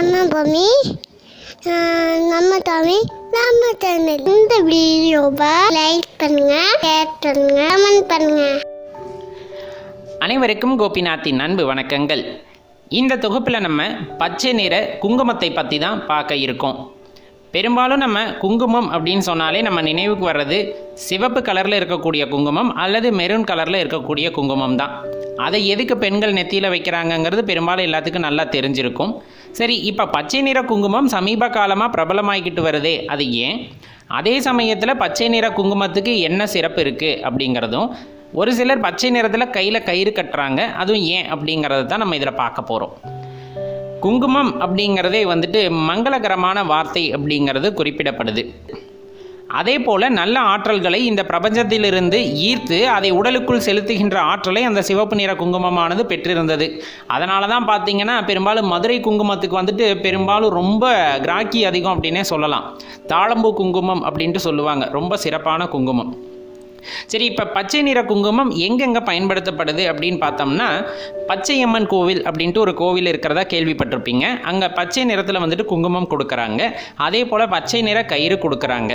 நம்ம பூமி நம்ம தமிழ் நம்ம சேனல். இந்த வீடியோவை லைக் பண்ணுங்க, ஷேர் பண்ணுங்க, கமெண்ட் பண்ணுங்க. அனைவருக்கும் கோபிநாத்தின் அன்பு வணக்கங்கள். இந்த தொகுப்பில் நம்ம பச்சை நிற குங்குமத்தை பற்றி தான் பார்க்க இருக்கோம். பெரும்பாலும் நம்ம குங்குமம் அப்படின்னு சொன்னாலே நம்ம நினைவுக்கு வர்றது சிவப்பு கலரில் இருக்கக்கூடிய குங்குமம் அல்லது மெரூன் கலரில் இருக்கக்கூடிய குங்குமம் தான். அதை எதுக்கு பெண்கள் நெத்தியில் வைக்கிறாங்கங்கிறது பெரும்பாலும் எல்லாத்துக்கும் நல்லா தெரிஞ்சிருக்கும். சரி, இப்போ பச்சை நிற குங்குமம் சமீப காலமாக பிரபலமாகிக்கிட்டு வருதே, அது ஏன்? அதே சமயத்தில் பச்சை நிற குங்குமத்துக்கு என்ன சிறப்பு இருக்குது அப்படிங்கிறதும், ஒரு சிலர் பச்சை நிறத்தில் கையில் கயிறு கட்டுறாங்க, அதுவும் ஏன் அப்படிங்கிறது தான் நம்ம இதில் பார்க்க போகிறோம். குங்குமம் அப்படிங்கிறதே மங்களகரமான வார்த்தை அப்படிங்கிறது குறிப்பிடப்படுது. அதே போல் நல்ல ஆற்றல்களை இந்த பிரபஞ்சத்திலிருந்து ஈர்த்து அதை உடலுக்குள் செலுத்துகின்ற ஆற்றலை அந்த சிவப்பு நிற குங்குமமானது பெற்றிருந்தது. அதனால தான் பார்த்தீங்கன்னா பெரும்பாலும் மதுரை குங்குமத்துக்கு பெரும்பாலும் ரொம்ப கிராக்கி அதிகம் அப்படின்னே சொல்லலாம். தாழம்பூ குங்குமம் அப்படின்ட்டு சொல்லுவாங்க, ரொம்ப சிறப்பான குங்குமம். சரி, இப்போ பச்சை நிற குங்குமம் எங்கெங்கே பயன்படுத்தப்படுது அப்படின்னு பார்த்தோம்னா, பச்சையம்மன் கோவில் அப்படின்ட்டு ஒரு கோவில் இருக்கிறதா கேள்விப்பட்டிருப்பீங்க. அங்கே பச்சை நிறத்தில் குங்குமம் கொடுக்குறாங்க. அதே போல் பச்சை நிற கயிறு கொடுக்குறாங்க.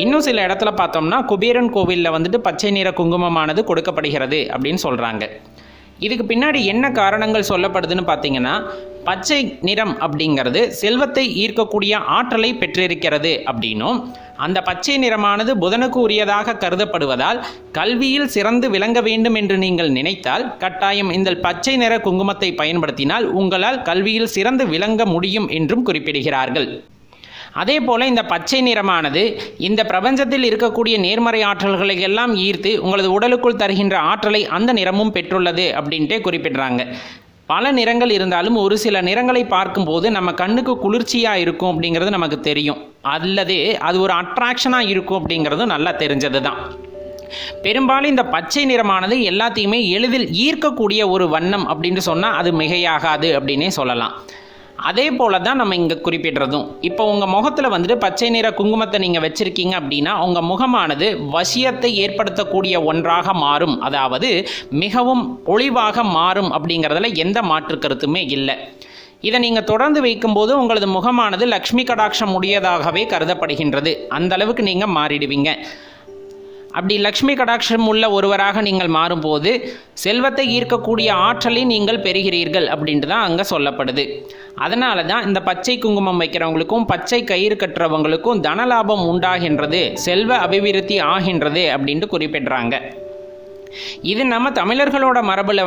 இன்னும் சில இடத்துல பார்த்தோம்னா குபேரன் கோவிலில் பச்சை நிற குங்குமமானது கொடுக்கப்படுகிறது அப்படின்னு சொல்கிறாங்க. இதுக்கு பின்னாடி என்ன காரணங்கள் சொல்லப்படுதுன்னு பார்த்தீங்கன்னா, பச்சை நிறம் அப்படிங்கிறது செல்வத்தை ஈர்க்கக்கூடிய ஆற்றலை பெற்றிருக்கிறது அப்படின்னும், அந்த பச்சை நிறமானது புதனுக்கு உரியதாக கருதப்படுவதால் கல்வியில் சிறந்து விளங்க வேண்டும் என்று நீங்கள் நினைத்தால் கட்டாயம் இந்த பச்சை நிற குங்குமத்தை பயன்படுத்தினால் உங்களால் கல்வியில் சிறந்து விளங்க முடியும் என்றும் குறிப்பிடுகிறார்கள். அதே போல் இந்த பச்சை நிறமானது இந்த பிரபஞ்சத்தில் இருக்கக்கூடிய நேர்மறை ஆற்றல்களை எல்லாம் ஈர்த்து உங்களது உடலுக்குள் தருகின்ற ஆற்றலை அந்த நிறமும் பெற்றுள்ளது அப்படின்ட்டே குறிப்பிடுறாங்க. பல நிறங்கள் இருந்தாலும் ஒரு சில நிறங்களை பார்க்கும்போது நம்ம கண்ணுக்கு குளிர்ச்சியாக இருக்கும் அப்படிங்கிறது நமக்கு தெரியும், அல்லது அது ஒரு அட்ராக்ஷனாக இருக்கும் அப்படிங்கிறதும் நல்லா தெரிஞ்சது தான். பெரும்பாலும் இந்த பச்சை நிறமானது எல்லாத்தையுமே எளிதில் ஈர்க்கக்கூடிய ஒரு வண்ணம் அப்படின்னு சொன்னால் அது மிகையாகாது அப்படின்னே சொல்லலாம். அதே போல தான் நம்ம இங்கே குறிப்பிடுறதும். இப்போ உங்கள் முகத்தில் பச்சை நிற குங்குமத்தை நீங்கள் வச்சுருக்கீங்க அப்படின்னா உங்கள் முகமானது வசியத்தை ஏற்படுத்தக்கூடிய ஒன்றாக மாறும், அதாவது மிகவும் ஒளிவாக மாறும் அப்படிங்கிறதுல எந்த மாற்று கருத்துமே இல்லை. இதை நீங்கள் தொடர்ந்து வைக்கும்போது உங்களது முகமானது லக்ஷ்மி கடாட்சம் உடையதாகவே கருதப்படுகின்றது. அந்த அளவுக்கு நீங்கள் மாறிடுவீங்க. அப்படி லக்ஷ்மி கடாட்சம் உள்ள ஒருவராக நீங்கள் மாறும்போது செல்வத்தை ஈர்க்கக்கூடிய ஆற்றலை நீங்கள் பெறுகிறீர்கள் அப்படின்ட்டு தான் அங்கே சொல்லப்படுது. அதனால தான் இந்த பச்சை குங்குமம் வைக்கிறவங்களுக்கும் பச்சை கயிறு கட்டுறவங்களுக்கும் தனலாபம் உண்டாகின்றது, செல்வ அபிவிருத்தி ஆகின்றது அப்படின்ட்டு குறிப்பிடுறாங்க. இது நம்ம தமிழர்களோட மரபில்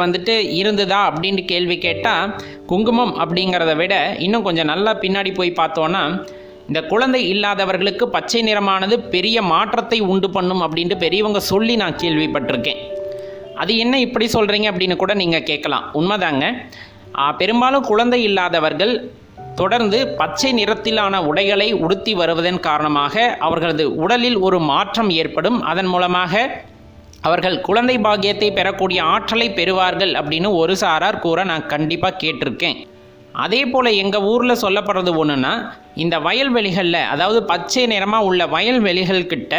இருந்ததா அப்படின்ட்டு கேள்வி கேட்டால், குங்குமம் அப்படிங்கிறத விட இன்னும் கொஞ்சம் நல்லா பின்னாடி போய் பார்த்தோன்னா, இந்த குழந்தை இல்லாதவர்களுக்கு பச்சை நிறமானது பெரிய மாற்றத்தை உண்டு பண்ணும் அப்படின்ட்டு பெரியவங்க சொல்லி நான் கேள்விப்பட்டிருக்கேன். அது என்ன இப்படி சொல்கிறீங்க அப்படின்னு கூட நீங்கள் கேட்கலாம். உண்மைதாங்க. பெரும்பாலும் குழந்தை இல்லாதவர்கள் தொடர்ந்து பச்சை நிறத்திலான உடைகளை உடுத்தி வருவதன் காரணமாக அவர்களது உடலில் ஒரு மாற்றம் ஏற்படும். அதன் மூலமாக அவர்கள் குழந்தை பாக்கியத்தை பெறக்கூடிய ஆற்றலை பெறுவார்கள் அப்படின்னு ஒரு சாரார் கூற நான் கண்டிப்பாக கேட்டிருக்கேன். அதே போல் எங்கள் ஊரில் சொல்லப்படுறது ஒன்றுனா, இந்த வயல்வெளிகளில், அதாவது பச்சை நிறமாக உள்ள வயல்வெளிகள்கிட்ட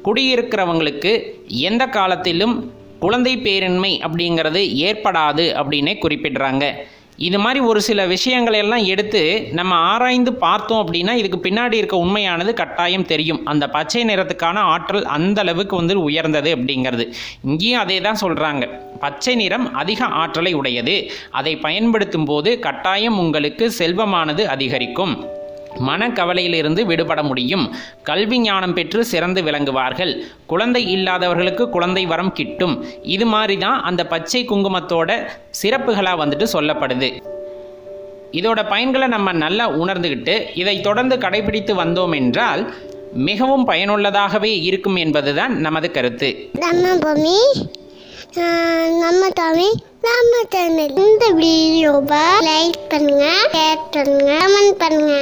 குடியிருக்கிறவங்களுக்கு எந்த காலத்திலும் குழந்தை பேரின்மை அப்படிங்கிறது ஏற்படாது அப்படின்னே குறிப்பிடுறாங்க. இது மாதிரி ஒரு சில விஷயங்களெல்லாம் எடுத்து நம்ம ஆராய்ந்து பார்த்தோம் அப்படின்னா இதுக்கு பின்னாடி இருக்க உண்மையானது கட்டாயம் தெரியும். அந்த பச்சை நிறத்துக்கான ஆற்றல் அந்த அளவுக்கு உயர்ந்தது அப்படிங்கிறது. இங்கேயும் அதே தான் சொல்கிறாங்க. பச்சை நிறம் அதிக ஆற்றலை உடையது, அதை பயன்படுத்தும் போது கட்டாயம் உங்களுக்கு செல்வமானது அதிகரிக்கும், மனக்கவலையிலிருந்து விடுபட முடியும், கல்வி ஞானம் பெற்று சிறந்து விளங்குவார்கள், குழந்தை இல்லாதவர்களுக்கு குழந்தை வரம் கிட்டும். இது மாதிரி தான் அந்த பச்சை குங்குமத்தோட சிறப்புகளாக சொல்லப்படுது. இதோட பயன்களை நம்ம நல்லா உணர்ந்துக்கிட்டு இதை தொடர்ந்து கடைபிடித்து வந்தோம் என்றால் மிகவும் பயனுள்ளதாகவே இருக்கும் என்பதுதான் நமது கருத்து. நம்ம பூமி நம்ம தமிழ் நம்ம சேனல். இந்த வீடியோவை லைக் பண்ணுங்க, ஷேர் பண்ணுங்க, கமெண்ட் பண்ணுங்க.